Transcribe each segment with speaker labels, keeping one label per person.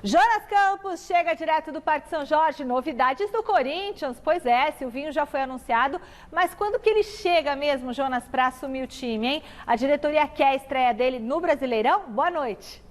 Speaker 1: Jonas Campos chega direto do Parque São Jorge. Novidades do Corinthians. Pois é, Silvinho já foi anunciado, mas quando que ele chega mesmo, Jonas, para assumir o time, hein? A diretoria quer a estreia dele no Brasileirão? Boa noite.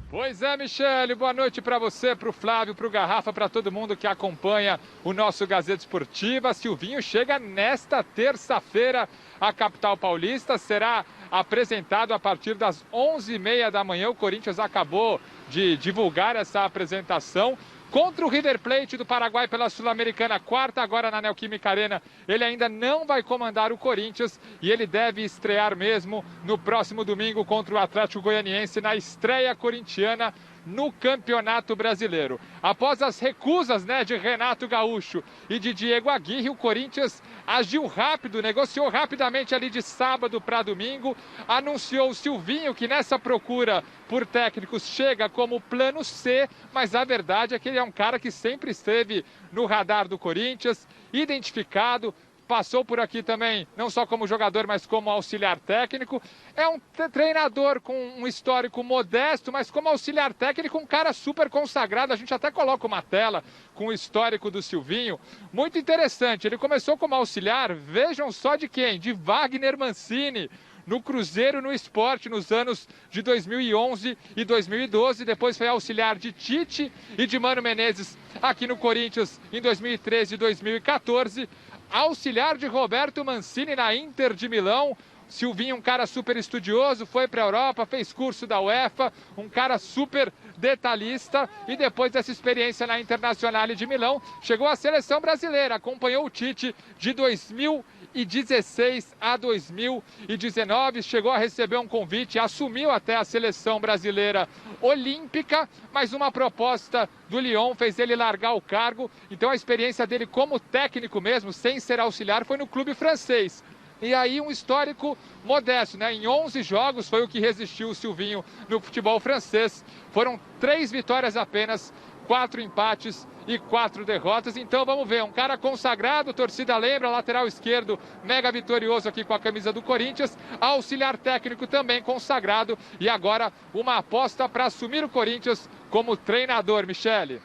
Speaker 2: Pois é, Michele, boa noite para você, para o Flávio, para o Garrafa, para todo mundo que acompanha o nosso Gazeta Esportiva. Silvinho chega nesta terça-feira à capital paulista, será apresentado a partir das 11h30 da manhã. O Corinthians acabou de divulgar essa apresentação. Contra o River Plate do Paraguai pela Sul-Americana, quarta agora na Neoquímica Arena. Ele ainda não vai comandar o Corinthians e ele deve estrear mesmo no próximo domingo contra o Atlético Goianiense na estreia corintiana no Campeonato Brasileiro. Após as recusas de Renato Gaúcho e de Diego Aguirre, o Corinthians agiu rápido, negociou rapidamente ali de sábado para domingo, anunciou o Silvinho, que nessa procura por técnicos chega como plano C, mas a verdade é que ele é um cara que sempre esteve no radar do Corinthians, identificado, passou por aqui também, não só como jogador, mas como auxiliar técnico. É um treinador com um histórico modesto, mas como auxiliar técnico, um cara super consagrado. A gente até coloca uma tela com o histórico do Silvinho. Muito interessante. Ele começou como auxiliar, vejam só de quem? De Wagner Mancini, no Cruzeiro, no Sport, nos anos de 2011 e 2012. Depois foi auxiliar de Tite e de Mano Menezes aqui no Corinthians em 2013 e 2014. Auxiliar de Roberto Mancini na Inter de Milão. Silvinho, um cara super estudioso, foi para a Europa, fez curso da UEFA, um cara super detalhista, e depois dessa experiência na Internazionale de Milão, chegou à seleção brasileira, acompanhou o Tite de 2016 a 2019, chegou a receber um convite, assumiu até a seleção brasileira olímpica, mas uma proposta do Lyon fez ele largar o cargo. Então a experiência dele como técnico mesmo, sem ser auxiliar, foi no clube francês. E aí um histórico modesto, Em 11 jogos foi o que resistiu o Silvinho no futebol francês. Foram 3 vitórias apenas, 4 empates e 4 derrotas. Então vamos ver, um cara consagrado, torcida lembra, lateral esquerdo, mega vitorioso aqui com a camisa do Corinthians, auxiliar técnico também consagrado, e agora uma aposta para assumir o Corinthians como treinador, Michele.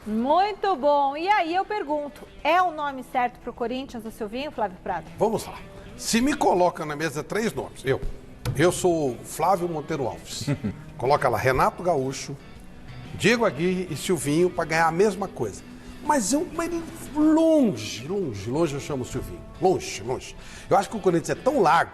Speaker 1: Muito bom. E aí eu pergunto, é o nome certo para o Corinthians, o Silvinho, Flávio Prado?
Speaker 3: Vamos lá. Se me coloca na mesa 3 nomes, eu sou Flávio Monteiro Alves. Coloca lá Renato Gaúcho, Diego Aguirre e Silvinho para ganhar a mesma coisa. Mas longe eu chamo o Silvinho. Longe. Eu acho que o Corinthians é tão largo,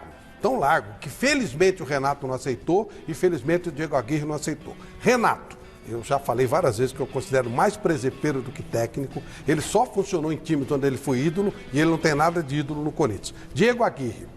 Speaker 3: que felizmente o Renato não aceitou e felizmente o Diego Aguirre não aceitou. Renato, eu já falei várias vezes que eu considero mais presepeiro do que técnico. Ele só funcionou em times onde ele foi ídolo e ele não tem nada de ídolo no Corinthians. Diego Aguirre,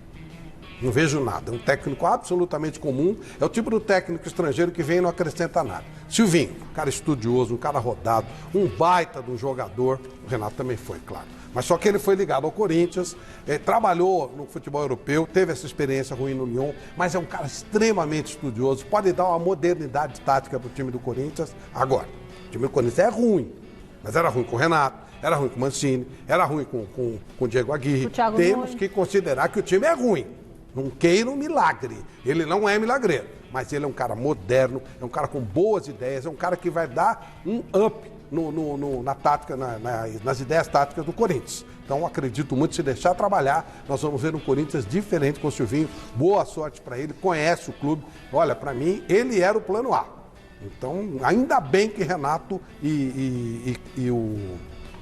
Speaker 3: não vejo nada. É um técnico absolutamente comum. É o tipo do técnico estrangeiro que vem e não acrescenta nada. Silvinho, um cara estudioso, um cara rodado, um baita de um jogador. O Renato também foi, claro. Mas só que ele foi ligado ao Corinthians, trabalhou no futebol europeu, teve essa experiência ruim no Lyon, mas é um cara extremamente estudioso, pode dar uma modernidade tática para o time do Corinthians. Agora, o time do Corinthians é ruim, mas era ruim com o Renato, era ruim com o Mancini, era ruim com o Diego Aguirre. Temos que considerar que o time é ruim. Não queira um milagre. Ele não é milagreiro, mas ele é um cara moderno, é um cara com boas ideias, é um cara que vai dar um up na tática, nas ideias táticas do Corinthians. Então acredito muito, se deixar trabalhar, nós vamos ver um Corinthians diferente com o Silvinho. Boa sorte para ele, conhece o clube. Olha, para mim, ele era o plano A. Então, ainda bem que Renato e o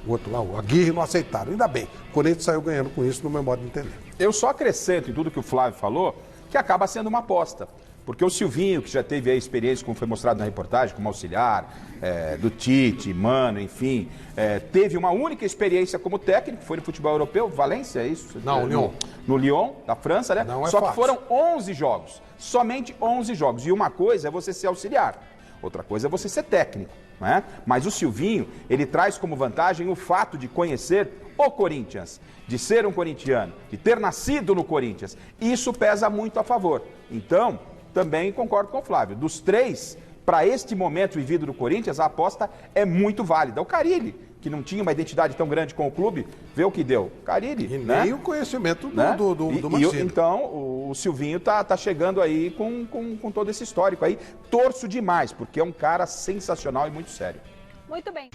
Speaker 3: outro lá, o Aguirre, não aceitaram. Ainda bem. O Corinthians saiu ganhando com isso, no meu modo de entender.
Speaker 4: Eu só acrescento em tudo que o Flávio falou, que acaba sendo uma aposta. Porque o Silvinho, que já teve a experiência, como foi mostrado na reportagem, como auxiliar do Tite, Mano, enfim, teve uma única experiência como técnico, foi no futebol europeu, Valência, é isso?
Speaker 3: Não, Lyon.
Speaker 4: No Lyon, da França, né?
Speaker 3: Não é
Speaker 4: Só
Speaker 3: fácil.
Speaker 4: que foram 11 jogos, somente 11 jogos. E uma coisa é você ser auxiliar, outra coisa é você ser técnico, né? Mas o Silvinho, ele traz como vantagem o fato de conhecer o Corinthians, de ser um corintiano, de ter nascido no Corinthians. Isso pesa muito a favor. Então, também concordo com o Flávio. Dos 3, para este momento vivido no Corinthians, a aposta é muito válida. O Carille, que não tinha uma identidade tão grande com o clube, vê o que deu. Carille,
Speaker 3: E
Speaker 4: né?
Speaker 3: nem o conhecimento
Speaker 4: Né?
Speaker 3: do Mancini.
Speaker 4: Então, o Silvinho tá chegando aí com todo esse histórico aí. Torço demais, porque é um cara sensacional e muito sério.
Speaker 1: Muito bem.